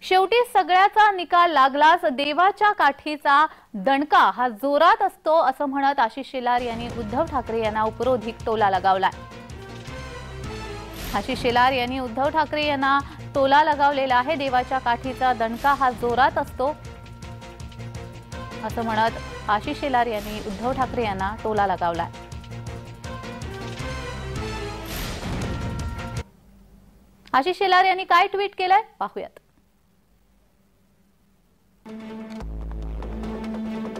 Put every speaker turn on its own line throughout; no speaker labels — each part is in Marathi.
शेवटी सगळ्याचा निकाल लागलाच, देवाच्या काठीचा दणका हा जोरात असतो असं म्हणत आशिष शेलार यांनी उद्धव ठाकरे यांना उपरोधिक टोला लगावलाय। आशिष शेलार यांनी उद्धव ठाकरे यांना टोला लगावलेला आहे। देवाच्या काठीचा दणका हा जोरात असतो असं म्हणत आशिष शेलार यांनी उद्धव ठाकरे यांना टोला लगावलाय। आशिष शेलार यांनी काय ट्विट केलंय पाहूयात।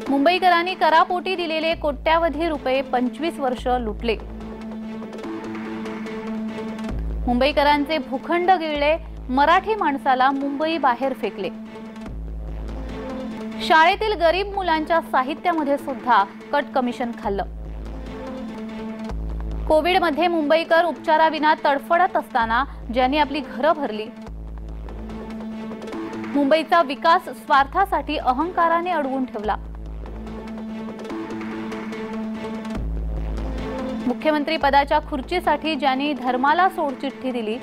मुंबईकरांनी करापोटी दिलेले कोट्यावधी रुपये 25 वर्ष लुटले। मुंबईकरांचे भूखंड गिळले, मराठी माणसाला मुंबई बाहेर फेकले। शाळेतील गरीब मुलांच्या साहित्यामध्ये सुद्धा कट कमिशन खाल्लं। कोविडमध्ये मुंबईकर उपचाराविना तडफडत असताना ज्यांनी आपली घरं भरली, मुंबईचा विकास स्वार्थासाठी अहंकाराने अडवून ठेवला। मुख्यमंत्री पदाच्या खुर्चीसाठी ज्यांनी धर्माला सोडचिठ्ठी दिली,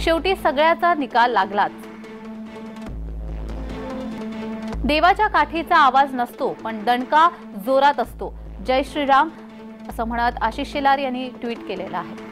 शेवटी सगळ्याचा निकाल लागलाच। देवाच्या काठीचा आवाज नसतो, पण दणका जोरात असतो। जय श्रीराम असं म्हणत आशिष शेलार यांनी ट्विट केलेलं आहे।